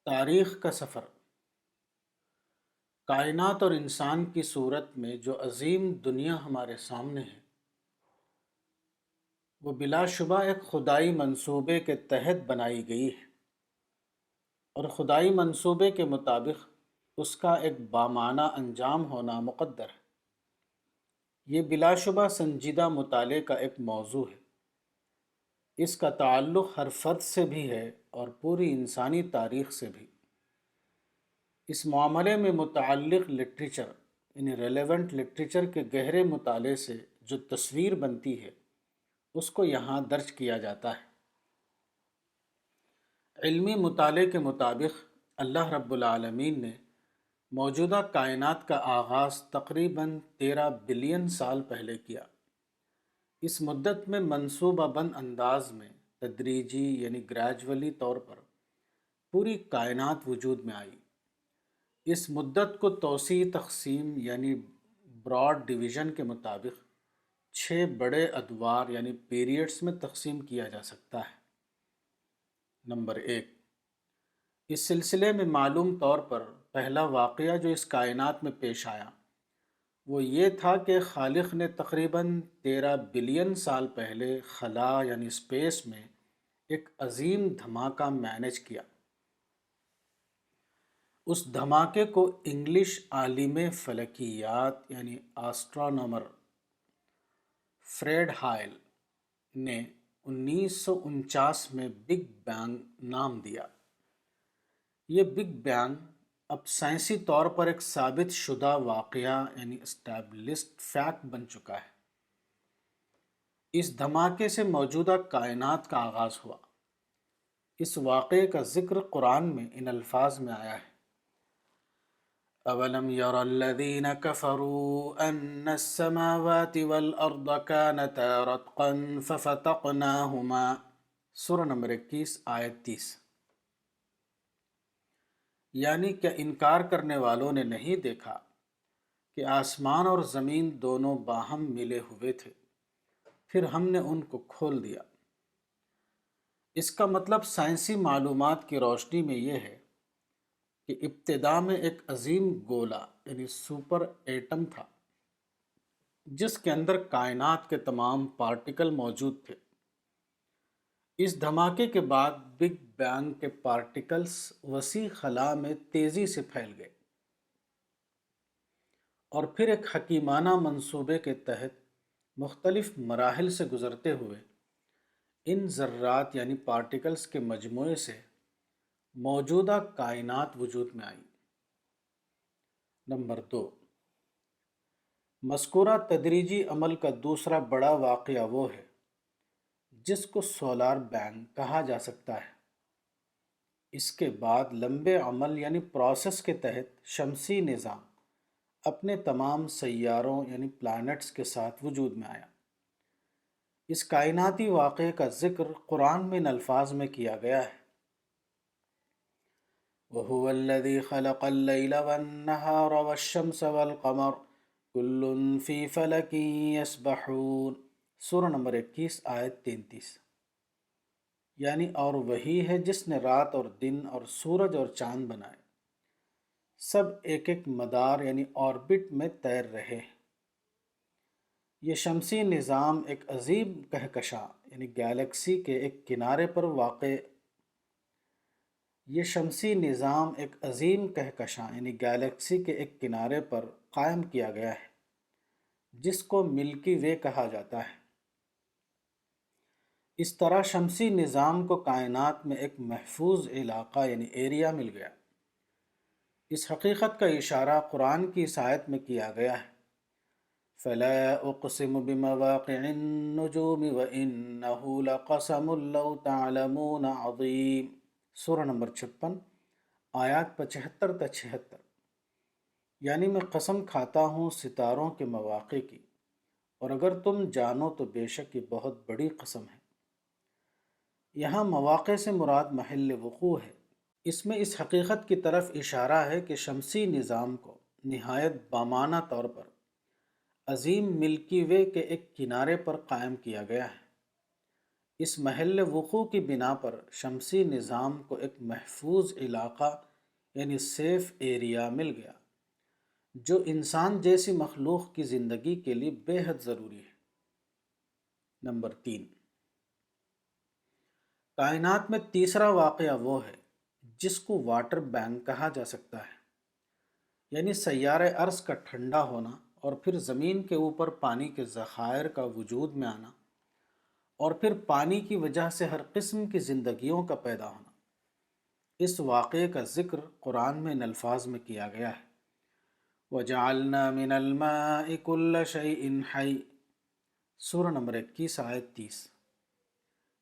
تاریخ کا سفر۔ کائنات اور انسان کی صورت میں جو عظیم دنیا ہمارے سامنے ہے وہ بلا شبہ ایک خدائی منصوبے کے تحت بنائی گئی ہے، اور خدائی منصوبے کے مطابق اس کا ایک بامعنی انجام ہونا مقدر ہے۔ یہ بلا شبہ سنجیدہ مطالعے کا ایک موضوع ہے۔ اس کا تعلق ہر فرد سے بھی ہے اور پوری انسانی تاریخ سے بھی۔ اس معاملے میں متعلق لٹریچر یعنی ریلیونٹ لٹریچر کے گہرے مطالعے سے جو تصویر بنتی ہے اس کو یہاں درج کیا جاتا ہے۔ علمی مطالعے کے مطابق اللہ رب العالمین نے موجودہ کائنات کا آغاز تقریباً 13 بلین سال پہلے کیا۔ اس مدت میں منصوبہ بند انداز میں تدریجی یعنی گریجولی طور پر پوری کائنات وجود میں آئی۔ اس مدت کو توسیعی تقسیم یعنی براڈ ڈویژن کے مطابق 6 بڑے ادوار یعنی پیریڈز میں تقسیم کیا جا سکتا ہے۔ نمبر 1، اس سلسلے میں معلوم طور پر پہلا واقعہ جو اس کائنات میں پیش آیا وہ یہ تھا کہ خالق نے تقریباً 13 بلین سال پہلے خلا یعنی اسپیس میں ایک عظیم دھماکہ مینیج کیا۔ اس دھماکے کو انگلش عالم فلکیات یعنی آسٹرونامر فریڈ ہائل نے 1949 میں بگ بینگ نام دیا۔ یہ بگ بینگ اب سائنسی طور پر ایک ثابت شدہ واقعہ یعنی اسٹیبلشڈ فیکٹ بن چکا ہے۔ اس دھماکے سے موجودہ کائنات کا آغاز ہوا۔ اس واقعے کا ذکر قرآن میں ان الفاظ میں آیا ہے: اَوَلَمْ يَرَ الَّذِينَ كَفَرُوا أَنَّ السَّمَاوَاتِ وَالْأَرْضَ كَانَتَا رَتْقًا فَفَتَقْنَاهُمَا، سورہ نمبر 21 آیت 30۔ یعنی کیا انکار کرنے والوں نے نہیں دیکھا کہ آسمان اور زمین دونوں باہم ملے ہوئے تھے، پھر ہم نے ان کو کھول دیا۔ اس کا مطلب سائنسی معلومات کی روشنی میں یہ ہے کہ ابتدا میں ایک عظیم گولا یعنی سپر ایٹم تھا جس کے اندر کائنات کے تمام پارٹیکل موجود تھے۔ اس دھماکے کے بعد بگ بینگ کے پارٹیکلز وسیع خلا میں تیزی سے پھیل گئے، اور پھر ایک حکیمانہ منصوبے کے تحت مختلف مراحل سے گزرتے ہوئے ان ذرات یعنی پارٹیکلز کے مجموعے سے موجودہ کائنات وجود میں آئی۔ نمبر 2، مذکورہ تدریجی عمل کا دوسرا بڑا واقعہ وہ ہے جس کو سولار بینگ کہا جا سکتا ہے۔ اس کے بعد لمبے عمل یعنی پروسیس کے تحت شمسی نظام اپنے تمام سیاروں یعنی پلانٹس کے ساتھ وجود میں آیا۔ اس کائناتی واقعے کا ذکر قرآن میں ان الفاظ میں کیا گیا ہے: وَهُوَ الَّذِي خَلَقَ اللَّيْلَ وَالنَّهَارَ وَالشَّمْسَ وَالْقَمَرَ كُلٌّ فِي فَلَكٍ يَسْبَحُونَ، سورہ نمبر 21 آیت 33۔ یعنی اور وہی ہے جس نے رات اور دن اور سورج اور چاند بنائے، سب ایک ایک مدار یعنی آربٹ میں تیر رہے ہیں۔ یہ شمسی نظام ایک عظیم کہکشاں یعنی گیلیکسی کے ایک کنارے پر قائم کیا گیا ہے جس کو ملکی وے کہا جاتا ہے۔ اس طرح شمسی نظام کو کائنات میں ایک محفوظ علاقہ یعنی ایریا مل گیا۔ اس حقیقت کا اشارہ قرآن کی اس آیت میں کیا گیا ہے: فَلَا أُقْسِمُ بِمَوَاقِعِ النُّجُومِ وَإِنَّهُ لَقَسَمٌ لَّوْ تَعْلَمُونَ عَظِيمٌ، سورہ نمبر 56 آیات 75 تا 76۔ یعنی میں قسم کھاتا ہوں ستاروں کے مواقع کی، اور اگر تم جانو تو بے شک یہ بہت بڑی قسم ہے۔ یہاں مواقع سے مراد محل وقوع ہے۔ اس میں اس حقیقت کی طرف اشارہ ہے کہ شمسی نظام کو نہایت بامعنیٰ طور پر عظیم ملکی وے کے ایک کنارے پر قائم کیا گیا ہے۔ اس محل وقوع کی بنا پر شمسی نظام کو ایک محفوظ علاقہ یعنی سیف ایریا مل گیا، جو انسان جیسی مخلوق کی زندگی کے لیے بے حد ضروری ہے۔ نمبر 3، کائنات میں تیسرا واقعہ وہ ہے جس کو واٹر بینک کہا جا سکتا ہے، یعنی سیارہ ارض کا ٹھنڈا ہونا اور پھر زمین کے اوپر پانی کے ذخائر کا وجود میں آنا، اور پھر پانی کی وجہ سے ہر قسم کی زندگیوں کا پیدا ہونا۔ اس واقعے کا ذکر قرآن میں ان الفاظ میں کیا گیا ہے، وَجَعَلْنَا مِنَ الْمَاءِ كُلَّ شَيْءٍ حَيٍّ، سورہ نمبر 21 آیت 30،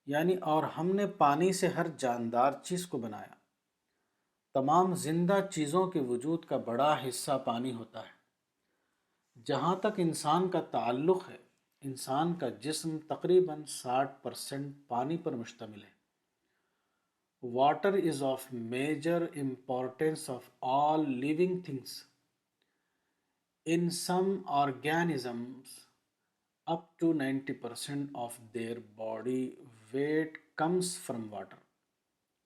یعنی اور ہم نے پانی سے ہر جاندار چیز کو بنایا۔ تمام زندہ چیزوں کے وجود کا بڑا حصہ پانی ہوتا ہے۔ جہاں تک انسان کا تعلق ہے، انسان کا جسم تقریباً 60% پانی پر مشتمل ہے۔ Water is of major importance of all living things. In some organisms, up to 90% of their body weight comes from water.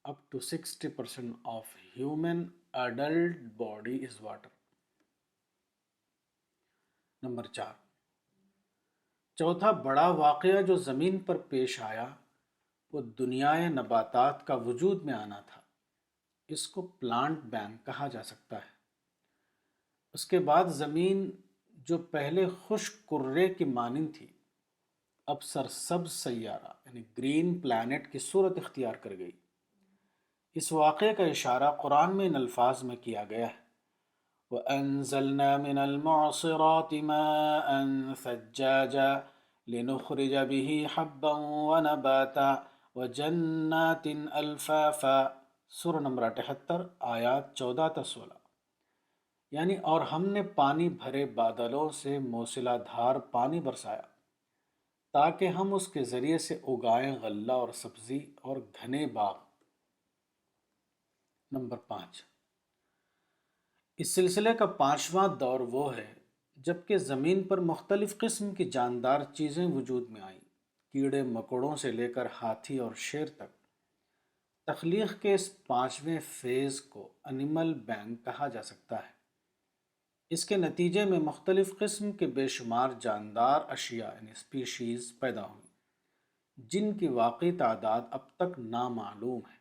Up to 60% of human adult body is water. Number 4، چوتھا بڑا واقعہ جو زمین پر پیش آیا وہ دنیائے نباتات کا وجود میں آنا تھا۔ اس کو پلانٹ بینک کہا جا سکتا ہے۔ اس کے بعد زمین جو پہلے خشک کرے کی مانند تھی، اب سرسبز سیارہ یعنی گرین پلانٹ کی صورت اختیار کر گئی۔ اس واقعے کا اشارہ قرآن میں ان الفاظ میں کیا گیا ہے، وَأَنزَلْنَا مِنَ الْمُعْصِرَاتِ مَاءً ثَجَّاجًا لِنُخْرِجَ بِهِ حَبًّا وَنَبَاتًا وَجَنَّاتٍ أَلْفَافًا، سورہ نمبر 78 آیات 14 تا 16، یعنی اور ہم نے پانی بھرے بادلوں سے موسلا دھار پانی برسایا تاکہ ہم اس کے ذریعے سے اگائیں غلہ اور سبزی اور گھنے باغ۔ نمبر 5، اس سلسلے کا پانچواں دور وہ ہے جب کہ زمین پر مختلف قسم کی جاندار چیزیں وجود میں آئیں، کیڑے مکوڑوں سے لے کر ہاتھی اور شیر تک۔ تخلیق کے اس پانچویں فیز کو انیمل بینک کہا جا سکتا ہے۔ اس کے نتیجے میں مختلف قسم کے بے شمار جاندار اشیاء یعنی اسپیشیز پیدا ہوئیں، جن کی واقعی تعداد اب تک نامعلوم ہے۔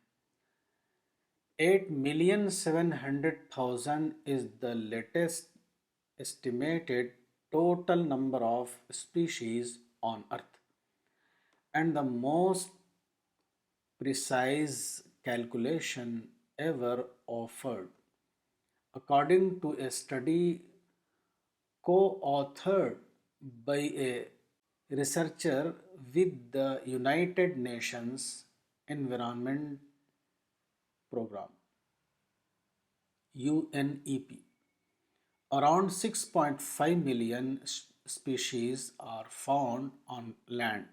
8,700,000 is the latest estimated total number of species on Earth, and the most precise calculation ever offered, according to a study co-authored by a researcher with the United Nations Environment Program UNEP. Around 6.5 million species are found on land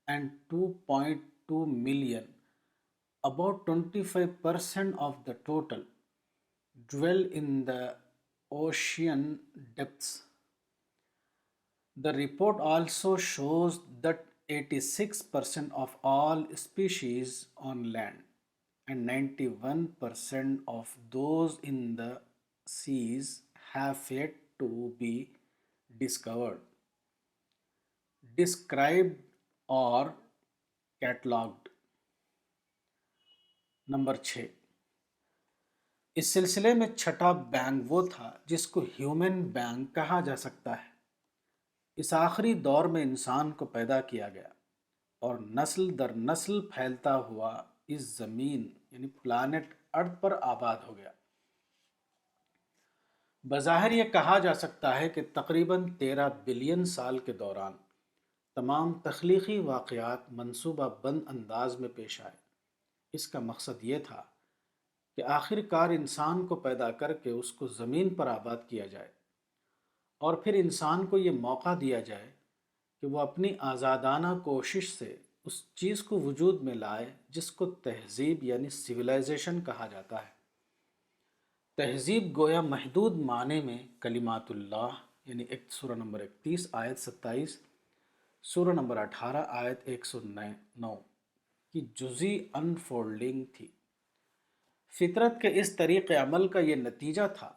and 2.2 million, about 25% of the total, dwell in the ocean depths. The report also shows that 86% of all species on land and 91% of those in the seas have yet to be discovered, described or catalogued. Number 6، اس سلسلے میں چھٹا bank وہ تھا جس کو human bank کہا جا سکتا ہے۔ اس آخری دور میں انسان کو پیدا کیا گیا اور نسل در نسل پھیلتا ہوا اس زمین یعنی پلانٹ ارتھ پر آباد ہو گیا۔ بظاہر یہ کہا جا سکتا ہے کہ تقریباً 13 بلین سال کے دوران تمام تخلیقی واقعات منصوبہ بند انداز میں پیش آئے۔ اس کا مقصد یہ تھا کہ آخر کار انسان کو پیدا کر کے اس کو زمین پر آباد کیا جائے، اور پھر انسان کو یہ موقع دیا جائے کہ وہ اپنی آزادانہ کوشش سے اس چیز کو وجود میں لائے جس کو تہذیب یعنی سویلائزیشن کہا جاتا ہے۔ تہذیب گویا محدود معنی میں کلمات اللہ یعنی سورہ نمبر 31 آیت 27، سورہ نمبر 18 آیت 109 کی جزئی انفولڈنگ تھی۔ فطرت کے اس طریق عمل کا یہ نتیجہ تھا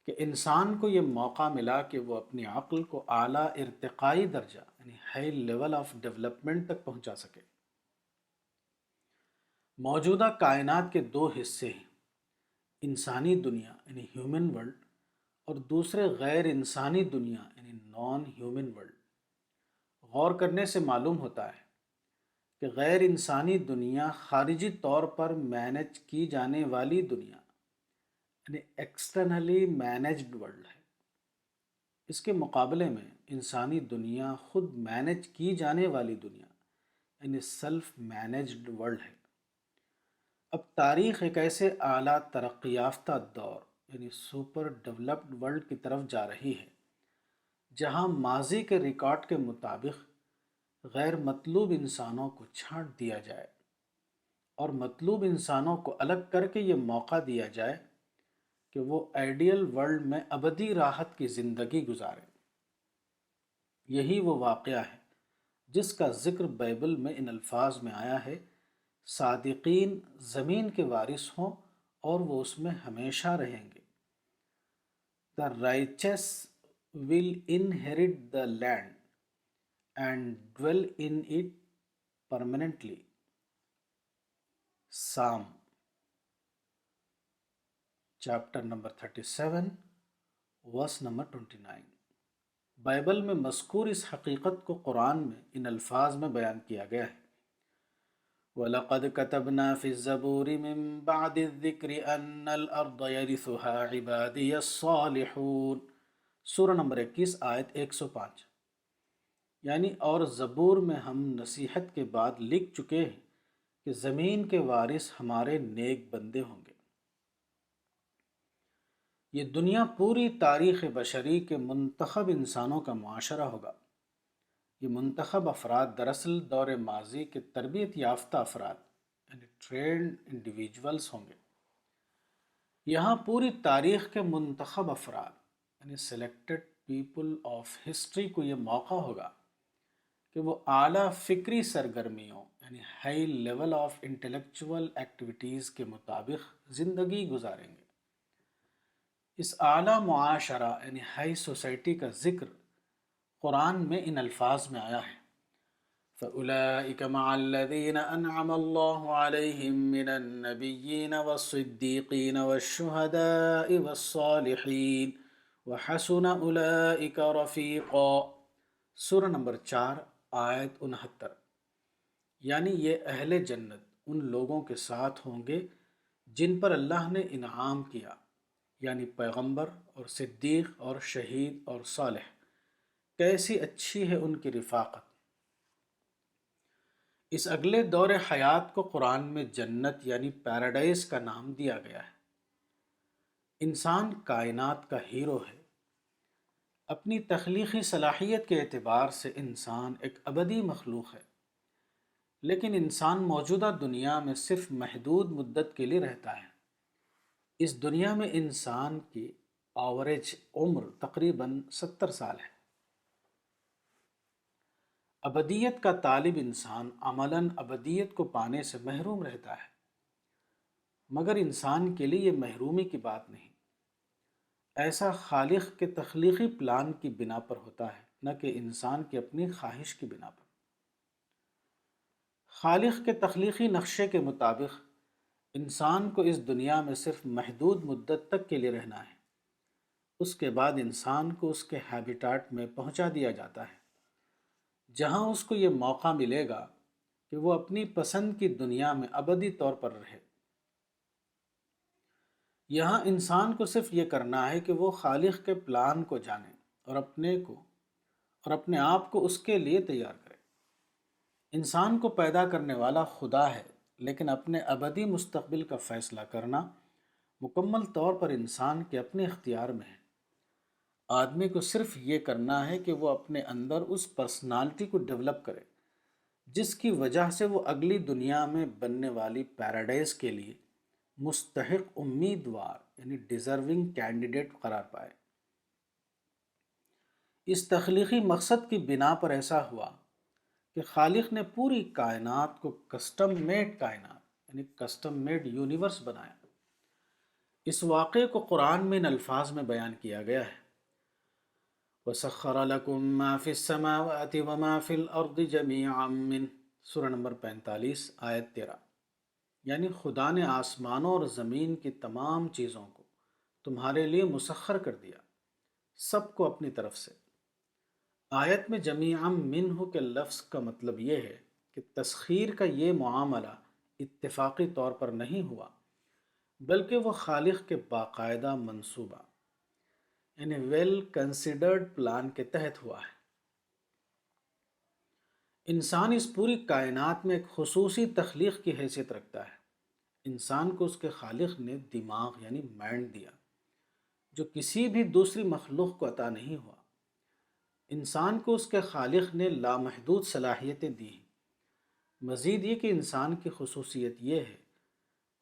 کہ انسان کو یہ موقع ملا کہ وہ اپنی عقل کو اعلیٰ ارتقائی درجہ یعنی ہائی لیول آف ڈیولپمنٹ تک پہنچا سکے۔ موجودہ کائنات کے دو حصے ہیں، انسانی دنیا یعنی ہیومن ورلڈ اور دوسرے غیر انسانی دنیا یعنی نان ہیومن ورلڈ۔ غور کرنے سے معلوم ہوتا ہے کہ غیر انسانی دنیا خارجی طور پر مینج کی جانے والی دنیا یعنی ایکسٹرنلی مینجڈ ورلڈ ہے۔ اس کے مقابلے میں انسانی دنیا خود مینج کی جانے والی دنیا یعنی سیلف مینجڈ ورلڈ ہے۔ اب تاریخ ایک ایسے اعلیٰ ترقی یافتہ دور یعنی سپر ڈیولپڈ ورلڈ کی طرف جا رہی ہے، جہاں ماضی کے ریکارڈ کے مطابق غیر مطلوب انسانوں کو چھانٹ دیا جائے اور مطلوب انسانوں کو الگ کر کے یہ موقع دیا جائے کہ وہ آئیڈیل ورلڈ میں ابدی راحت کی زندگی گزاریں۔ یہی وہ واقعہ ہے جس کا ذکر بائبل میں ان الفاظ میں آیا ہے، صادقین زمین کے وارث ہوں اور وہ اس میں ہمیشہ رہیں گے۔ The righteous will inherit the land and dwell in it permanently۔ Psalm chapter number 37 verse number 29۔ Bible میں مذکور اس حقیقت کو قرآن میں ان الفاظ میں بیان کیا گیا ہے، وَلَقَدْ كَتَبْنَا فِي الزَّبُورِ مِن بَعْدِ الذِّكْرِ أَنَّ الْأَرْضَ يَرِثُهَا عِبَادِيَ الصَّالِحُونَ۔ سورہ نمبر 21 آیت 105۔ یعنی اور زبور میں ہم نصیحت کے بعد لکھ چکے ہیں کہ زمین کے وارث ہمارے نیک بندے ہوں گے۔ یہ دنیا پوری تاریخ بشری کے منتخب انسانوں کا معاشرہ ہوگا۔ یہ منتخب افراد دراصل دور ماضی کے تربیت یافتہ افراد یعنی ٹرینڈ انڈیویجولز ہوں گے۔ یہاں پوری تاریخ کے منتخب افراد یعنی سلیکٹڈ پیپل آف ہسٹری کو یہ موقع ہوگا کہ وہ اعلیٰ فکری سرگرمیوں یعنی high level of intellectual activities کے مطابق زندگی گزاریں گے۔ اس اعلیٰ معاشرہ یعنی ہائی سوسائٹی کا ذکر قرآن میں ان الفاظ میں آیا ہے، فَأُولَئِكَ مَعَ الَّذِينَ أَنْعَمَ اللَّهُ عَلَيْهِم مِّنَ النَّبِيِّينَ وَالصِّدِّيقِينَ وَالشُّهَدَاءِ وَالصَّالِحِينَ وَحَسُنَ أُولَئِكَ رَفِيقًا۔ سورہ نمبر 4 آیت 69۔ یعنی یہ اہل جنت ان لوگوں کے ساتھ ہوں گے جن پر اللہ نے انعام کیا، یعنی پیغمبر اور صدیق اور شہید اور صالح۔ کیسی اچھی ہے ان کی رفاقت۔ اس اگلے دور حیات کو قرآن میں جنت یعنی پیراڈائز کا نام دیا گیا ہے۔ انسان کائنات کا ہیرو ہے۔ اپنی تخلیقی صلاحیت کے اعتبار سے انسان ایک ابدی مخلوق ہے، لیکن انسان موجودہ دنیا میں صرف محدود مدت کے لیے رہتا ہے۔ اس دنیا میں انسان کی آوریج عمر تقریباً 70 سال ہے۔ ابدیت کا طالب انسان عملاً ابدیت کو پانے سے محروم رہتا ہے، مگر انسان کے لیے یہ محرومی کی بات نہیں۔ ایسا خالق کے تخلیقی پلان کی بنا پر ہوتا ہے، نہ کہ انسان کی اپنی خواہش کی بنا پر۔ خالق کے تخلیقی نقشے کے مطابق انسان کو اس دنیا میں صرف محدود مدت تک کے لیے رہنا ہے۔ اس کے بعد انسان کو اس کے ہیبیٹاٹ میں پہنچا دیا جاتا ہے، جہاں اس کو یہ موقع ملے گا کہ وہ اپنی پسند کی دنیا میں ابدی طور پر رہے۔ یہاں انسان کو صرف یہ کرنا ہے کہ وہ خالق کے پلان کو جانے اور اپنے آپ کو اس کے لیے تیار کرے۔ انسان کو پیدا کرنے والا خدا ہے، لیکن اپنے ابدی مستقبل کا فیصلہ کرنا مکمل طور پر انسان کے اپنے اختیار میں ہے۔ آدمی کو صرف یہ کرنا ہے کہ وہ اپنے اندر اس پرسنالٹی کو ڈیولپ کرے جس کی وجہ سے وہ اگلی دنیا میں بننے والی پیراڈائز کے لیے مستحق امیدوار یعنی ڈیزرونگ کینڈیڈیٹ قرار پائے۔ اس تخلیقی مقصد کی بنا پر ایسا ہوا کہ خالق نے پوری کائنات کو کسٹم میڈ کائنات یعنی کسٹم میڈ یونیورس بنایا۔ اس واقعے کو قرآن میں ان الفاظ میں بیان کیا گیا ہے: وَسَخَّرَ لَكُم مَّا فِي السَّمَاوَاتِ وَمَا فِي الْأَرْضِ جَمِيعًا مِّنْ، سورہ نمبر 45 آیت 13، یعنی خدا نے آسمانوں اور زمین کی تمام چیزوں کو تمہارے لیے مسخر کر دیا، سب کو اپنی طرف سے۔ آیت میں جمیعاً منہ کے لفظ کا مطلب یہ ہے کہ تسخیر کا یہ معاملہ اتفاقی طور پر نہیں ہوا، بلکہ وہ خالق کے باقاعدہ منصوبہ یعنی ویل کنسیڈرڈ پلان کے تحت ہوا ہے۔ انسان اس پوری کائنات میں ایک خصوصی تخلیق کی حیثیت رکھتا ہے۔ انسان کو اس کے خالق نے دماغ یعنی مائنڈ دیا، جو کسی بھی دوسری مخلوق کو عطا نہیں ہوا۔ انسان کو اس کے خالق نے لامحدود صلاحیتیں دی ہیں۔ مزید یہ کہ انسان کی خصوصیت یہ ہے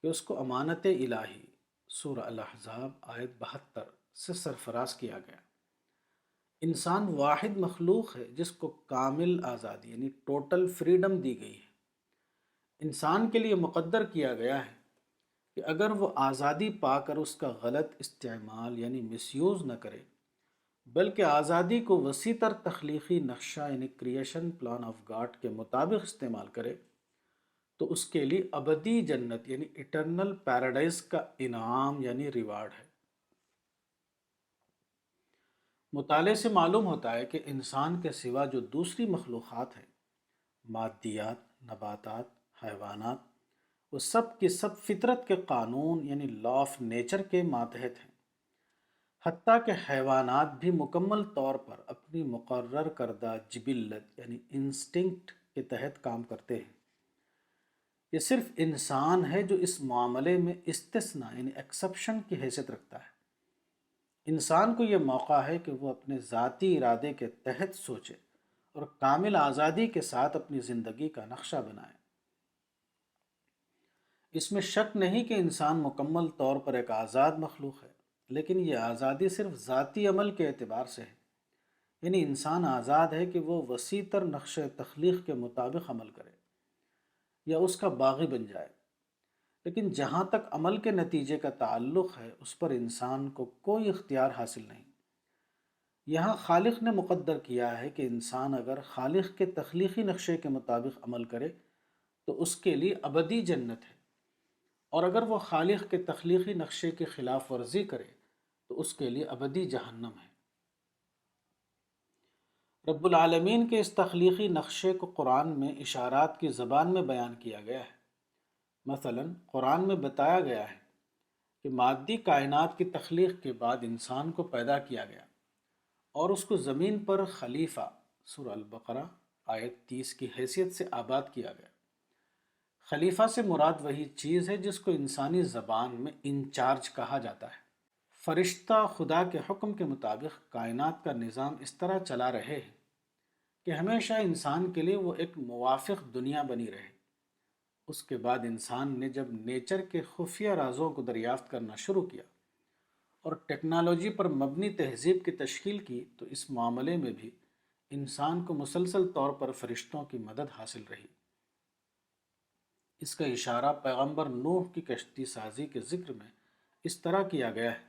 کہ اس کو امانت الہی سورہ الاحزاب آیت 72 سے سرفراز کیا گیا۔ انسان واحد مخلوق ہے جس کو کامل آزادی یعنی ٹوٹل فریڈم دی گئی ہے۔ انسان کے لیے مقدر کیا گیا ہے کہ اگر وہ آزادی پا کر اس کا غلط استعمال یعنی مس یوز نہ کرے، بلکہ آزادی کو وسیع تر تخلیقی نقشہ یعنی کریشن پلان آف گاڈ کے مطابق استعمال کرے، تو اس کے لیے ابدی جنت یعنی اٹرنل پیراڈائز کا انعام یعنی ریوارڈ ہے۔ مطالعے سے معلوم ہوتا ہے کہ انسان کے سوا جو دوسری مخلوقات ہیں، مادیات، نباتات، حیوانات، وہ سب کی سب فطرت کے قانون یعنی لا آف نیچر کے ماتحت ہیں۔ حتیٰ کہ حیوانات بھی مکمل طور پر اپنی مقرر کردہ جبلت یعنی انسٹنکٹ کے تحت کام کرتے ہیں۔ یہ صرف انسان ہے جو اس معاملے میں استثناء یعنی ایکسپشن کی حیثیت رکھتا ہے۔ انسان کو یہ موقع ہے کہ وہ اپنے ذاتی ارادے کے تحت سوچے اور کامل آزادی کے ساتھ اپنی زندگی کا نقشہ بنائے۔ اس میں شک نہیں کہ انسان مکمل طور پر ایک آزاد مخلوق ہے، لیکن یہ آزادی صرف ذاتی عمل کے اعتبار سے ہے، یعنی انسان آزاد ہے کہ وہ وسیع تر نقشہ تخلیق کے مطابق عمل کرے یا اس کا باغی بن جائے، لیکن جہاں تک عمل کے نتیجے کا تعلق ہے اس پر انسان کو کوئی اختیار حاصل نہیں۔ یہاں خالق نے مقدر کیا ہے کہ انسان اگر خالق کے تخلیقی نقشے کے مطابق عمل کرے تو اس کے لیے ابدی جنت ہے، اور اگر وہ خالق کے تخلیقی نقشے کی خلاف ورزی کرے تو اس کے لیے ابدی جہنم ہے۔ رب العالمین کے اس تخلیقی نقشے کو قرآن میں اشارات کی زبان میں بیان کیا گیا ہے۔ مثلا قرآن میں بتایا گیا ہے کہ مادی کائنات کی تخلیق کے بعد انسان کو پیدا کیا گیا اور اس کو زمین پر خلیفہ سورہ البقرہ آیت 30 کی حیثیت سے آباد کیا گیا۔ خلیفہ سے مراد وہی چیز ہے جس کو انسانی زبان میں انچارج کہا جاتا ہے۔ فرشتہ خدا کے حکم کے مطابق کائنات کا نظام اس طرح چلا رہے ہیں کہ ہمیشہ انسان کے لیے وہ ایک موافق دنیا بنی رہے۔ اس کے بعد انسان نے جب نیچر کے خفیہ رازوں کو دریافت کرنا شروع کیا اور ٹیکنالوجی پر مبنی تہذیب کی تشکیل کی، تو اس معاملے میں بھی انسان کو مسلسل طور پر فرشتوں کی مدد حاصل رہی۔ اس کا اشارہ پیغمبر نوح کی کشتی سازی کے ذکر میں اس طرح کیا گیا ہے: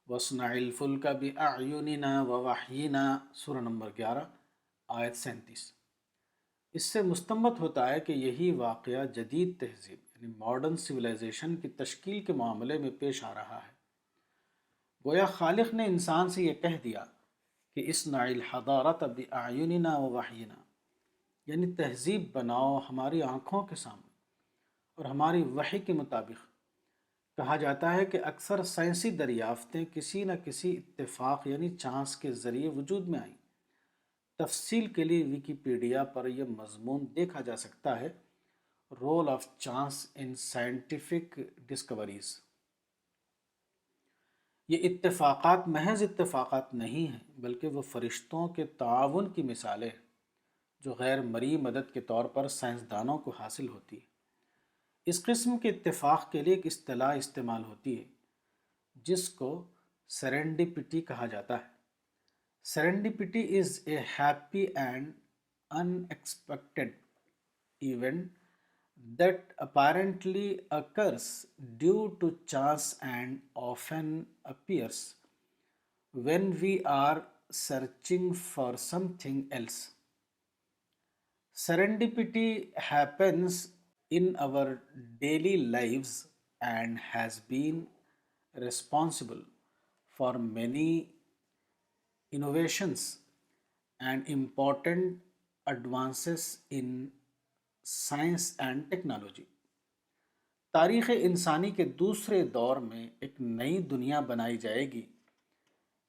وَاصْنَعِ الْفُلْكَ بِأَعْيُنِنَا وَوَحْيِنَا سورہ نمبر 11 آیت 37۔ اس سے مستنبط ہوتا ہے کہ یہی واقعہ جدید تہذیب یعنی ماڈرن سویلائزیشن کی تشکیل کے معاملے میں پیش آ رہا ہے۔ گویا خالق نے انسان سے یہ کہہ دیا کہ اصنع الحضارۃ بأعیننا ووحینا، یعنی تہذیب بناؤ ہماری آنکھوں کے سامنے اور ہماری وحی کے مطابق۔ کہا جاتا ہے کہ اکثر سائنسی دریافتیں کسی نہ کسی اتفاق یعنی چانس کے ذریعے وجود میں آئیں۔ تفصیل کے لیے ویکیپیڈیا پر یہ مضمون دیکھا جا سکتا ہے: role of chance in scientific discoveries. یہ اتفاقات محض اتفاقات نہیں ہیں، بلکہ وہ فرشتوں کے تعاون کی مثالیں ہیں جو غیر مرئی مدد کے طور پر سائنسدانوں کو حاصل ہوتی ہے۔ اس قسم کے اتفاق کے لیے ایک اصطلاح استعمال ہوتی ہے جس کو سیرنڈپٹی کہا جاتا ہے۔ Serendipity is a happy and unexpected event that apparently occurs due to chance and often appears when we are searching for something else. Serendipity happens in our daily lives and has been responsible for many innovations and important advances in science and technology. تاریخ انسانی کے دوسرے دور میں ایک نئی دنیا بنائی جائے گی۔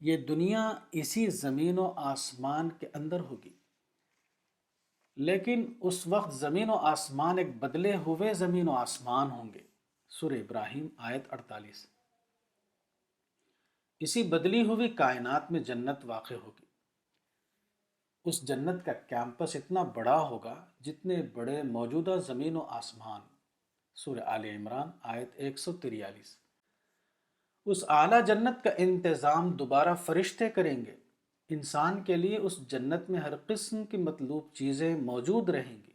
یہ دنیا اسی زمین و آسمان کے اندر ہوگی، لیکن اس وقت زمین و آسمان ایک بدلے ہوئے زمین و آسمان ہوں گے۔ سورہ ابراہیم آیت 48۔ اسی بدلی ہوئی کائنات میں جنت واقع ہوگی۔ اس جنت کا کیمپس اتنا بڑا ہوگا جتنے بڑے موجودہ زمین و آسمان۔ سورہ آل عمران آیت 143۔ اس اعلیٰ جنت کا انتظام دوبارہ فرشتے کریں گے۔ انسان کے لیے اس جنت میں ہر قسم کی مطلوب چیزیں موجود رہیں گی۔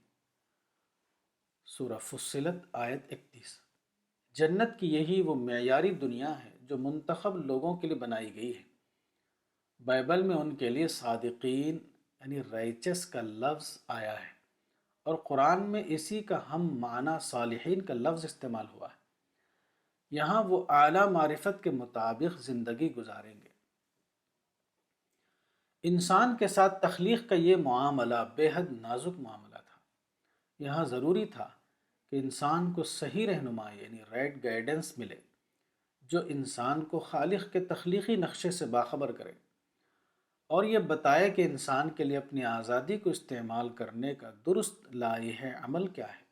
سورہ فصلت آیت 31۔ جنت کی یہی وہ معیاری دنیا ہے جو منتخب لوگوں کے لیے بنائی گئی ہے۔ بائبل میں ان کے لیے صادقین یعنی رائچس کا لفظ آیا ہے، اور قرآن میں اسی کا ہم معنی صالحین کا لفظ استعمال ہوا ہے۔ یہاں وہ اعلیٰ معرفت کے مطابق زندگی گزاریں گے۔ انسان کے ساتھ تخلیق کا یہ معاملہ بے حد نازک معاملہ تھا۔ یہاں ضروری تھا کہ انسان کو صحیح رہنمائی یعنی رائٹ گائیڈنس ملے، جو انسان کو خالق کے تخلیقی نقشے سے باخبر کرے اور یہ بتائے کہ انسان کے لیے اپنی آزادی کو استعمال کرنے کا درست لائحہ عمل کیا ہے۔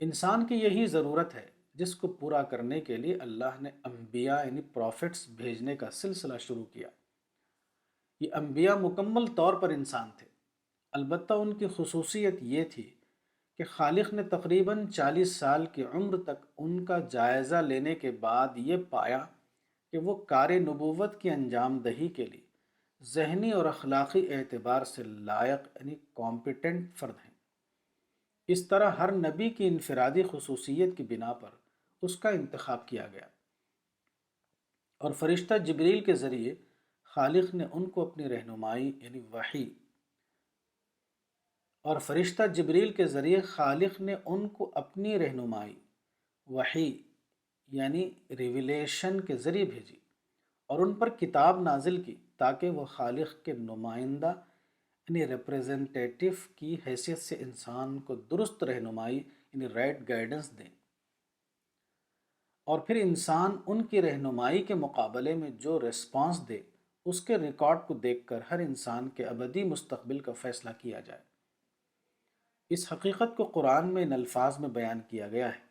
انسان کی یہی ضرورت ہے جس کو پورا کرنے کے لیے اللہ نے انبیاء یعنی پروفٹس بھیجنے کا سلسلہ شروع کیا۔ یہ انبیاء مکمل طور پر انسان تھے، البتہ ان کی خصوصیت یہ تھی کہ خالق نے تقریباً 40 سال کی عمر تک ان کا جائزہ لینے کے بعد یہ پایا کہ وہ کار نبوت کی انجام دہی کے لیے ذہنی اور اخلاقی اعتبار سے لائق یعنی کمپیٹنٹ فرد ہیں۔ اس طرح ہر نبی کی انفرادی خصوصیت کی بنا پر اس کا انتخاب کیا گیا، اور فرشتہ جبریل کے ذریعے خالق نے ان کو اپنی رہنمائی یعنی وحی اور فرشتہ جبریل کے ذریعے خالق نے ان کو اپنی رہنمائی وحی یعنی ریویلیشن کے ذریعے بھیجی اور ان پر کتاب نازل کی تاکہ وہ خالق کے نمائندہ یعنی ریپریزنٹیٹیو کی حیثیت سے انسان کو درست رہنمائی یعنی رائٹ گائیڈنس دیں، اور پھر انسان ان کی رہنمائی کے مقابلے میں جو ریسپانس دے اس کے ریکارڈ کو دیکھ کر ہر انسان کے ابدی مستقبل کا فیصلہ کیا جائے۔ اس حقیقت کو قرآن میں ان الفاظ میں بیان کیا گیا ہے: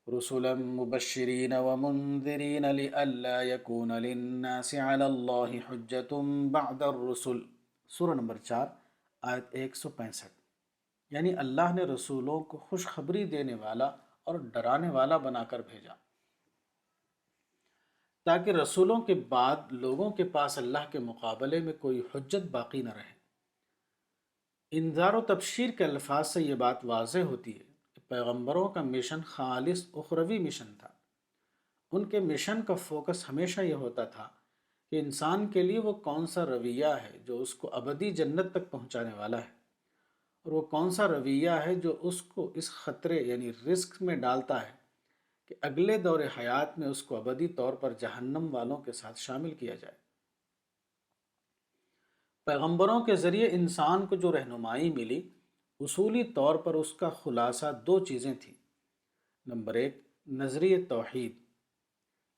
رسلا مبشرین ومنذرین لئلا یکون للناس علی اللہ حجۃ بعد الرسل۔ سورہ نمبر 4 آیت 165۔ یعنی اللہ نے رسولوں کو خوشخبری دینے والا اور ڈرانے والا بنا کر بھیجا تاکہ رسولوں کے بعد لوگوں کے پاس اللہ کے مقابلے میں کوئی حجت باقی نہ رہے۔ انذار و تبشیر کے الفاظ سے یہ بات واضح ہوتی ہے کہ پیغمبروں کا مشن خالص اخروی مشن تھا۔ ان کے مشن کا فوکس ہمیشہ یہ ہوتا تھا کہ انسان کے لیے وہ کون سا رویہ ہے جو اس کو ابدی جنت تک پہنچانے والا ہے، اور وہ کون سا رویہ ہے جو اس کو اس خطرے یعنی رسک میں ڈالتا ہے کہ اگلے دور حیات میں اس کو ابدی طور پر جہنم والوں کے ساتھ شامل کیا جائے۔ پیغمبروں کے ذریعے انسان کو جو رہنمائی ملی اصولی طور پر اس کا خلاصہ دو چیزیں تھیں۔ نمبر 1 نظریہ توحید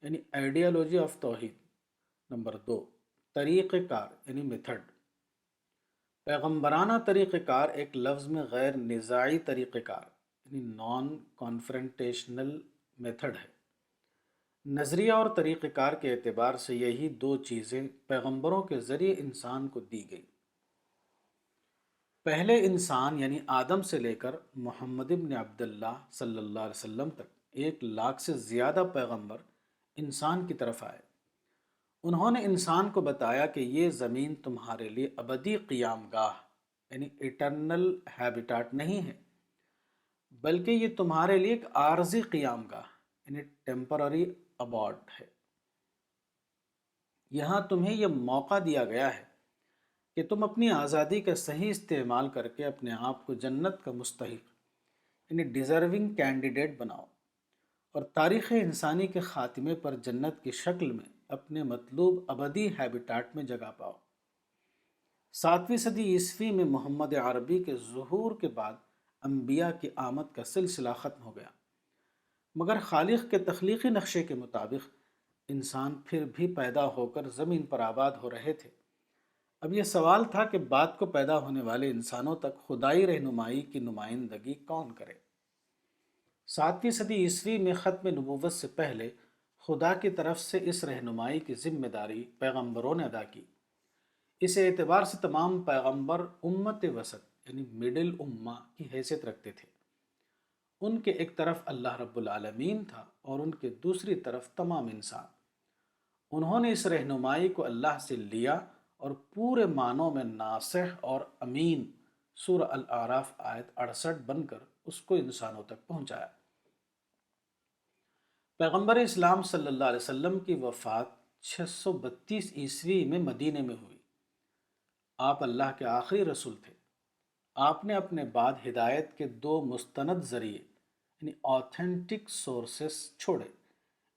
یعنی آئیڈیالوجی آف توحید۔ نمبر 2 طریقہ کار یعنی میتھڈ۔ پیغمبرانہ طریقہ کار ایک لفظ میں غیر نزاعی طریقہ کار یعنی نان کانفرنٹیشنل میتھڈ ہے۔ نظریہ اور طریقہ کار کے اعتبار سے یہی دو چیزیں پیغمبروں کے ذریعے انسان کو دی گئی۔ پہلے انسان یعنی آدم سے لے کر محمد ابن عبداللہ صلی اللہ علیہ وسلم تک 1 لاکھ سے زیادہ پیغمبر انسان کی طرف آئے۔ انہوں نے انسان کو بتایا کہ یہ زمین تمہارے لیے ابدی قیام گاہ یعنی ایٹرنل ہیبیٹاٹ نہیں ہے، بلکہ یہ تمہارے لیے ایک عارضی قیام گاہ یعنی ٹیمپرری ابارڈ ہے۔ یہاں تمہیں یہ موقع دیا گیا ہے کہ تم اپنی آزادی کا صحیح استعمال کر کے اپنے آپ کو جنت کا مستحق یعنی ڈیزرونگ کینڈیڈیٹ بناؤ اور تاریخ انسانی کے خاتمے پر جنت کی شکل میں اپنے مطلوب ابدی ہیبیٹاٹ میں جگہ پاؤ۔ 7ویں صدی عیسوی میں محمد عربی کے ظہور کے بعد انبیاء کی آمد کا سلسلہ ختم ہو گیا، مگر خالق کے تخلیقی نقشے کے مطابق انسان پھر بھی پیدا ہو کر زمین پر آباد ہو رہے تھے۔ اب یہ سوال تھا کہ بعد کو پیدا ہونے والے انسانوں تک خدائی رہنمائی کی نمائندگی کون کرے؟ 7ویں صدی عیسوی میں ختم نبوت سے پہلے خدا کی طرف سے اس رہنمائی کی ذمہ داری پیغمبروں نے ادا کی۔ اس اعتبار سے تمام پیغمبر امت وسط یعنی مڈل امہ کی حیثیت رکھتے تھے۔ ان کے ایک طرف اللہ رب العالمین تھا اور ان کے دوسری طرف تمام انسان۔ انہوں نے اس رہنمائی کو اللہ سے لیا اور پورے معنوں میں ناصح اور امین سورہ الاعراف آیت 68 بن کر اس کو انسانوں تک پہنچایا۔ پیغمبر اسلام صلی اللہ علیہ وسلم کی وفات 632 عیسوی میں مدینے میں ہوئی۔ آپ اللہ کے آخری رسول تھے۔ آپ نے اپنے بعد ہدایت کے 2 مستند ذریعے یعنی آتھینٹک سورسز چھوڑے،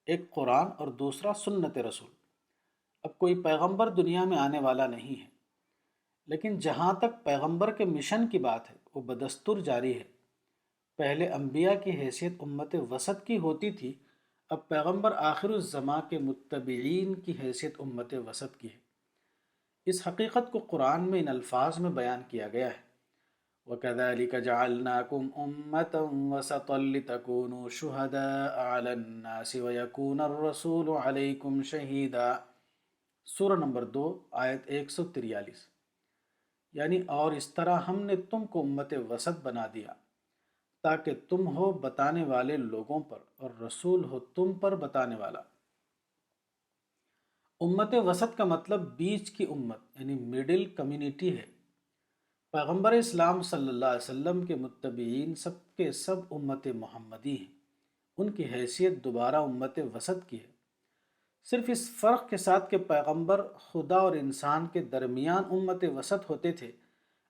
ایک قرآن اور دوسرا سنت رسول۔ اب کوئی پیغمبر دنیا میں آنے والا نہیں ہے، لیکن جہاں تک پیغمبر کے مشن کی بات ہے وہ بدستور جاری ہے۔ پہلے انبیاء کی حیثیت امت وسط کی ہوتی تھی، اب پیغمبر آخر الزماں کے متبعین کی حیثیت امت وسط کی ہے۔ اس حقیقت کو قرآن میں ان الفاظ میں بیان کیا گیا ہے، وَكَذَلِكَ جَعَلْنَاكُمْ أُمَّةً وَسَطًا لِتَكُونُوا شُهَدَاءَ عَلَى النَّاسِ وَيَكُونَ الرَّسُولُ عَلَيْكُمْ شَهِيدًا، سورہ نمبر 2 آیت 143۔ یعنی اور اس طرح ہم نے تم کو امت وسط بنا دیا تاکہ تم ہو بتانے والے لوگوں پر اور رسول ہو تم پر بتانے والا۔ امت وسط کا مطلب بیچ کی امت یعنی مڈل کمیونٹی ہے۔ پیغمبر اسلام صلی اللہ علیہ وسلم کے متبعین سب کے سب امت محمدی ہیں، ان کی حیثیت دوبارہ امت وسط کی ہے، صرف اس فرق کے ساتھ کہ پیغمبر خدا اور انسان کے درمیان امت وسط ہوتے تھے،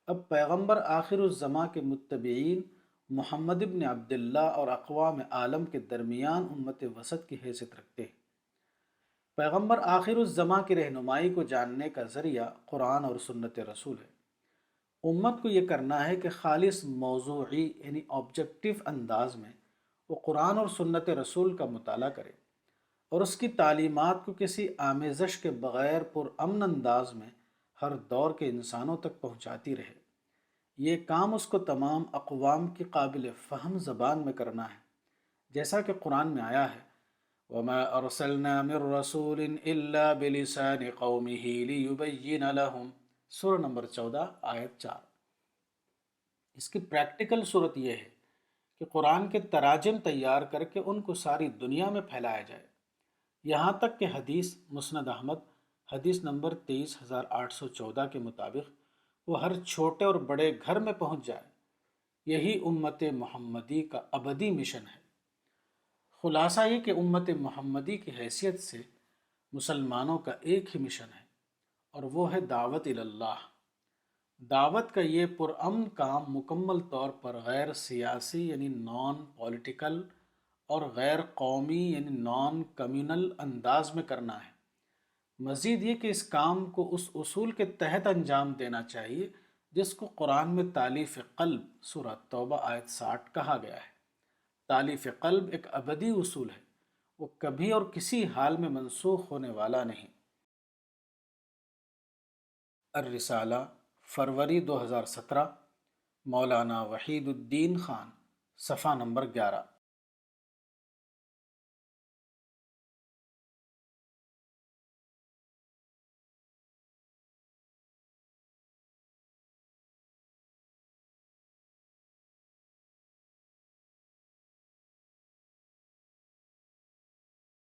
اب پیغمبر آخر الزماں کے متبعین محمد ابن عبداللہ اور اقوام عالم کے درمیان امت وسط کی حیثیت رکھتے ہیں۔ پیغمبر آخر الزماں کی رہنمائی کو جاننے کا ذریعہ قرآن اور سنت رسول ہے۔ امت کو یہ کرنا ہے کہ خالص موضوعی یعنی آبجیکٹو انداز میں وہ قرآن اور سنت رسول کا مطالعہ کرے اور اس کی تعلیمات کو کسی آمیزش کے بغیر پرامن انداز میں ہر دور کے انسانوں تک پہنچاتی رہے۔ یہ کام اس کو تمام اقوام کی قابل فہم زبان میں کرنا ہے، جیسا کہ قرآن میں آیا ہے وَمَا أَرْسَلْنَا مِن رَّسُولٍ إِلَّا بِلِسَانِ قَوْمِهِ لِيُبَيِّنَ لَهُمْ، سورہ نمبر 14 آیت 4۔ اس کی پریکٹیکل صورت یہ ہے کہ قرآن کے تراجم تیار کر کے ان کو ساری دنیا میں پھیلایا جائے، یہاں تک کہ حدیث مسند احمد حدیث نمبر 23814 کے مطابق وہ ہر چھوٹے اور بڑے گھر میں پہنچ جائے۔ یہی امت محمدی کا ابدی مشن ہے۔ خلاصہ یہ کہ امت محمدی کی حیثیت سے مسلمانوں کا ایک ہی مشن ہے اور وہ ہے دعوت اللہ۔ دعوت کا یہ پرامن کام مکمل طور پر غیر سیاسی یعنی نان پولیٹیکل اور غیر قومی یعنی نان کمیونل انداز میں کرنا ہے۔ مزید یہ کہ اس کام کو اس اصول کے تحت انجام دینا چاہیے جس کو قرآن میں تالیف قلب سورہ توبہ آیت 60 کہا گیا ہے۔ تالیف قلب ایک ابدی اصول ہے، وہ کبھی اور کسی حال میں منسوخ ہونے والا نہیں۔ الرسالہ، فروری 2017، مولانا وحید الدین خان، صفحہ نمبر 11۔